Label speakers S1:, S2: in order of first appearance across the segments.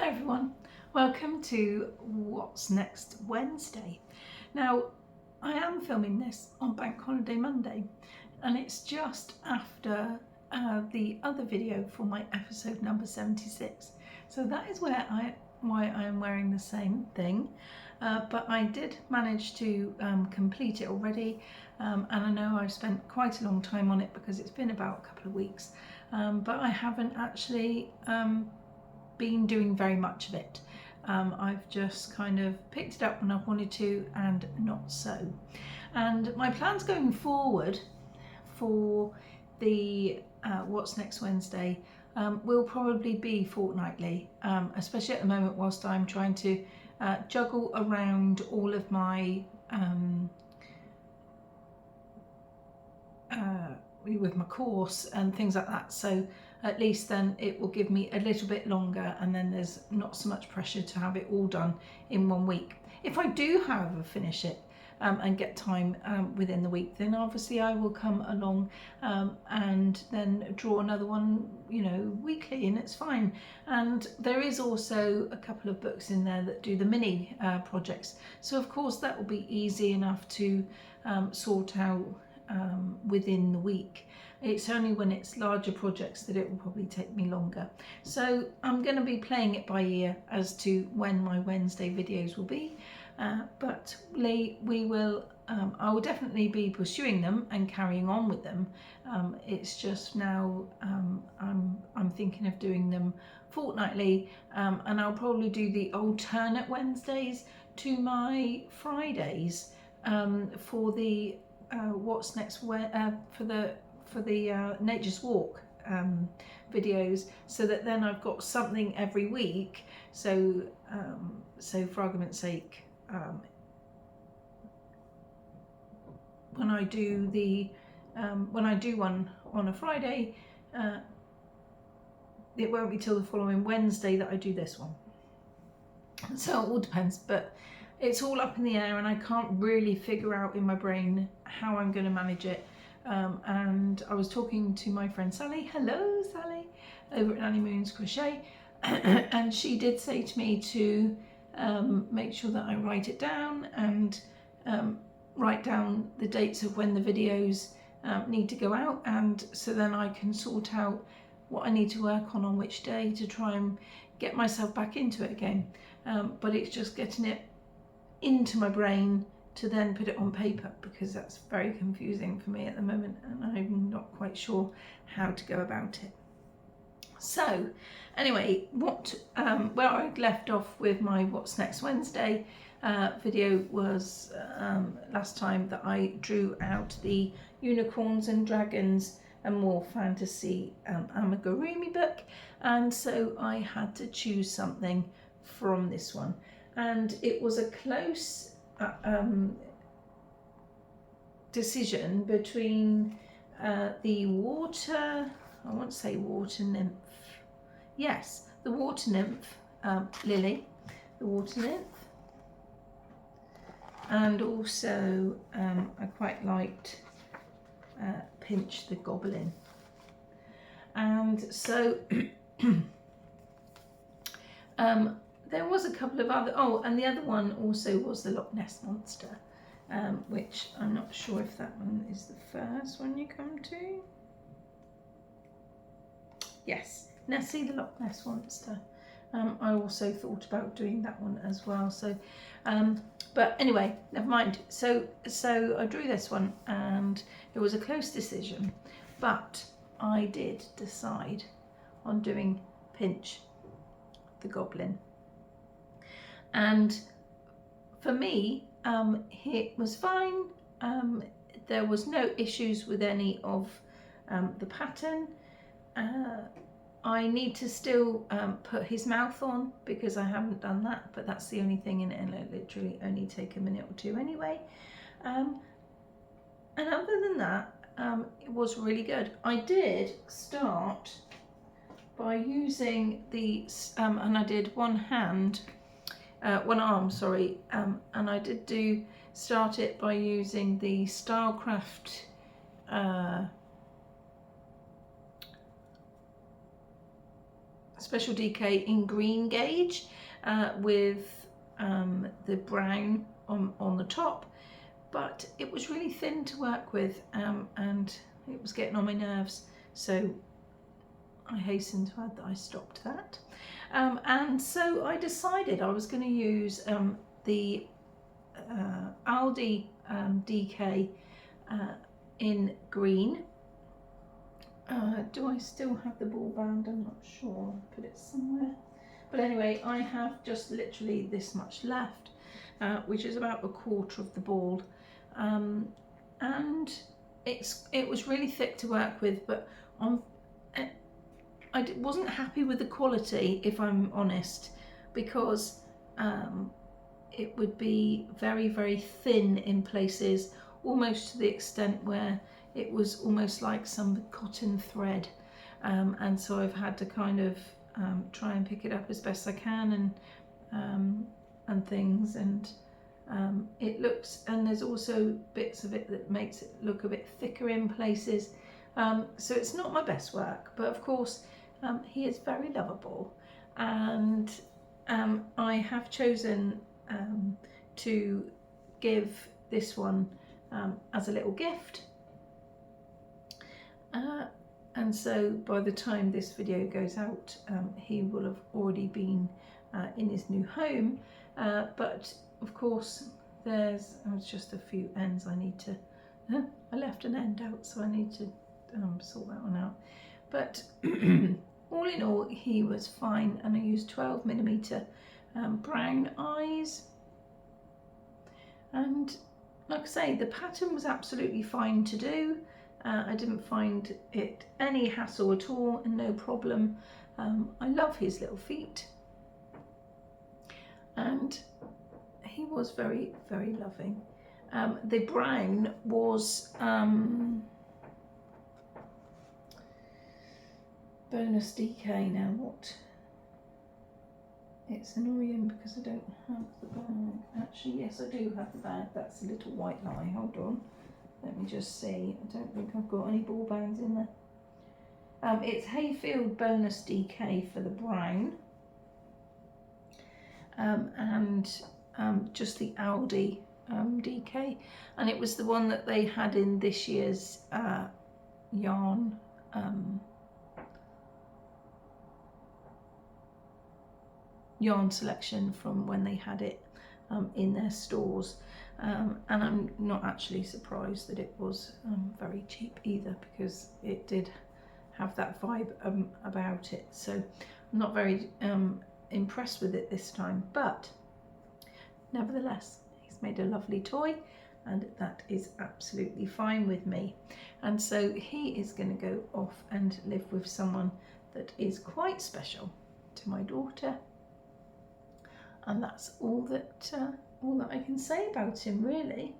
S1: Hello everyone, welcome to What's Next Wednesday. Now I am filming this on Bank Holiday Monday and it's just after the other video for my episode number 76. So that is why I am wearing the same thing, but I did manage to complete it already, and I know I've spent quite a long time on it because it's been about a couple of weeks, but I haven't actually been doing very much of it. I've just kind of picked it up when I've wanted to and not so. And my plans going forward for the What's Next Wednesday will probably be fortnightly, especially at the moment whilst I'm trying to juggle around all of my with my course and things like that, so at least then it will give me a little bit longer, and then there's not so much pressure to have it all done in 1 week. If I do however finish it and get time within the week, then obviously I will come along and then draw another one, you know, weekly, and it's fine. And there is also a couple of books in there that do the mini projects, so of course that will be easy enough to sort out within the week. It's only when it's larger projects that it will probably take me longer. So I'm going to be playing it by ear as to when my Wednesday videos will be, but I will definitely be pursuing them and carrying on with them. It's just now I'm thinking of doing them fortnightly, and I'll probably do the alternate Wednesdays to my Fridays for the What's Next for the Nature's Walk videos, so that then I've got something every week. So for argument's sake, when I do one on a Friday, it won't be till the following Wednesday that I do this one. So it all depends, but it's all up in the air and I can't really figure out in my brain how I'm going to manage it. And I was talking to my friend Sally, hello Sally, over at Nanny Moon's Crochet, and she did say to me to make sure that I write it down and write down the dates of when the videos need to go out, and so then I can sort out what I need to work on which day to try and get myself back into it again. But it's just getting it into my brain to then put it on paper, because that's very confusing for me at the moment and I'm not quite sure how to go about it. So anyway, where I'd left off with my What's Next Wednesday video was last time that I drew out the Unicorns and Dragons and More Fantasy amigurumi book, and so I had to choose something from this one, and it was a close decision between the water, I want to say water nymph, yes, the water nymph, Lily, the water nymph, and also I quite liked Pinch the Goblin. And so there was a couple of other, and the other one also was the Loch Ness Monster, which I'm not sure if that one is the first one you come to. Yes, Nessie the Loch Ness Monster. I also thought about doing that one as well. So, but anyway, never mind. So I drew this one, and it was a close decision, but I did decide on doing Pinch the Goblin. And for me, it was fine. There was no issues with any of the pattern. I need to still put his mouth on because I haven't done that, but that's the only thing in it, and it'll literally only take a minute or two anyway. And other than that, it was really good. I did start by using the, and I did one arm, sorry, and I did start it by using the Stylecraft Special DK in green gauge with the brown on the top, but it was really thin to work with, and it was getting on my nerves, so I hasten to add that I stopped that. And so I decided I was going to use the Aldi DK in green. Do I still have the ball band? I'm not sure. I put it somewhere. But anyway, I have just literally this much left, which is about a quarter of the ball. And it was really thick to work with, but I wasn't happy with the quality, if I'm honest, because it would be very, very thin in places, almost to the extent where it was almost like some cotton thread, and so I've had to kind of try and pick it up as best I can, and things, and it looks, and there's also bits of it that makes it look a bit thicker in places, so it's not my best work, but of course he is very lovable, and I have chosen to give this one as a little gift. And so by the time this video goes out, he will have already been in his new home, but of course there's just a few ends I need to, I left an end out, so I need to sort that one out, but all in all he was fine, and I used 12mm brown eyes, and like I say, the pattern was absolutely fine to do. I didn't find it any hassle at all, and no problem. I love his little feet, and he was very, very loving. The brown was bonus DK. Now what? It's annoying because I don't have the bag. Actually, yes, I do have the bag. That's a little white lie. Hold on. Let me just see. I don't think I've got any ball bands in there. It's Hayfield bonus DK for the brown. And just the Aldi DK. And it was the one that they had in this year's yarn selection from when they had it in their stores. And I'm not actually surprised that it was very cheap either, because it did have that vibe about it. So I'm not very impressed with it this time, but nevertheless, he's made a lovely toy, and that is absolutely fine with me. And so he is going to go off and live with someone that is quite special to my daughter, and that's all that I can say about him, really.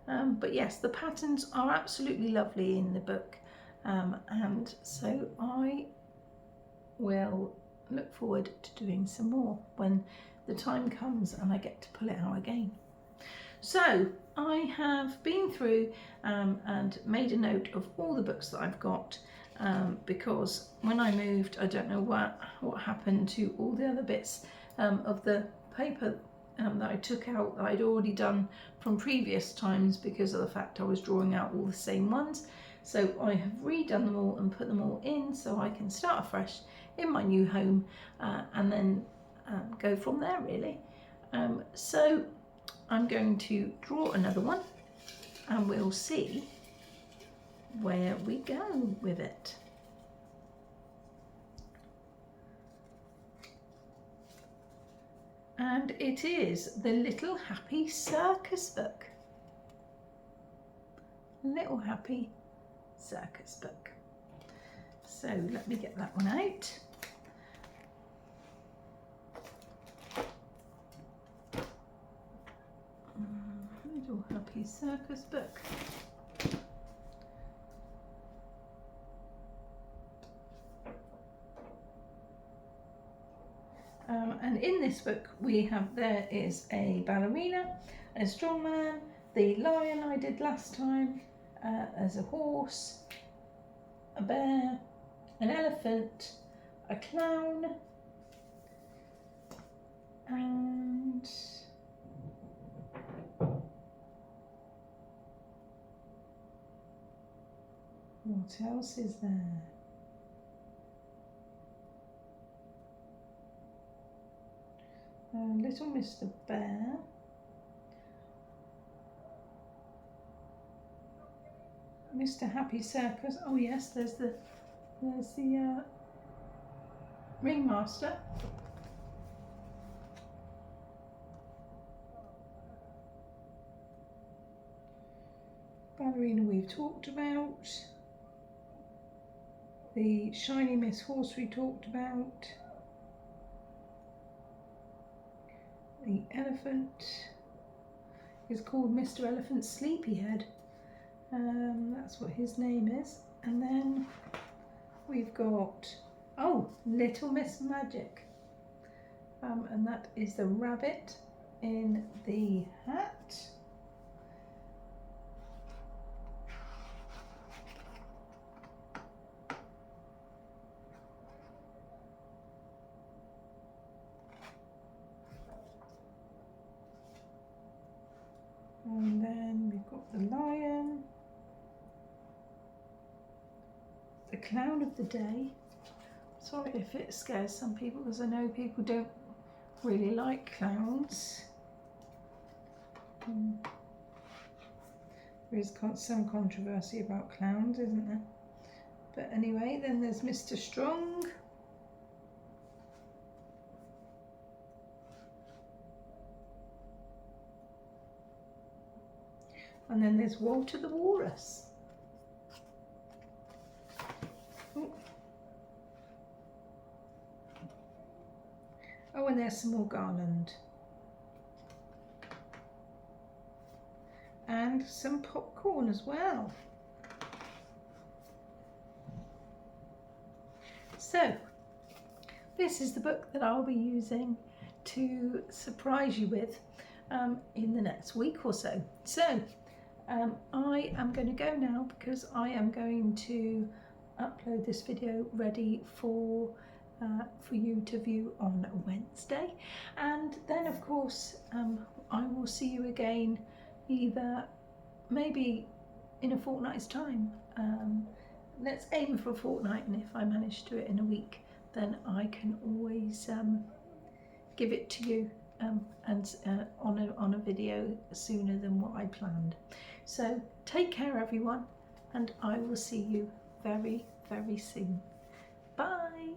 S1: But yes, the patterns are absolutely lovely in the book, and so I will look forward to doing some more when the time comes and I get to pull it out again. So I have been through and made a note of all the books that I've got, because when I moved, I don't know what happened to all the other bits of the paper that I took out that I'd already done from previous times, because of the fact I was drawing out all the same ones. So I have redone them all and put them all in, so I can start afresh in my new home, and then go from there, really. So I'm going to draw another one, and we'll see where we go with it. And it is the Little Happy Circus book. Little Happy Circus book. So let me get that one out. Little Happy Circus book. And in this book there is a ballerina, a strongman, the lion I did last time, there's a horse, a bear, an elephant, a clown, What else is there? Little Mr. Bear. Mr. Happy Circus. Oh yes, there's the ringmaster. Ballerina we've talked about. The Shiny Miss Horse we talked about. The elephant is called Mr. Elephant Sleepyhead. That's what his name is. And then we've got, oh, Little Miss Magic. And that is the rabbit in the hat. And then we've got the lion, the clown of the day. Sorry if it scares some people, because I know people don't really like clowns. There is some controversy about clowns, isn't there? But anyway, then there's Mr. Strong. And then there's Walter the Walrus. Ooh. Oh, and there's some more garland. And some popcorn as well. So, this is the book that I'll be using to surprise you with in the next week or so. So, I am going to go now because I am going to upload this video ready for you to view on Wednesday, and then of course I will see you again either maybe in a fortnight's time. Let's aim for a fortnight, and if I manage to do it in a week, then I can always give it to you and on a video sooner than what I planned. So take care everyone, and I will see you very, very soon. Bye.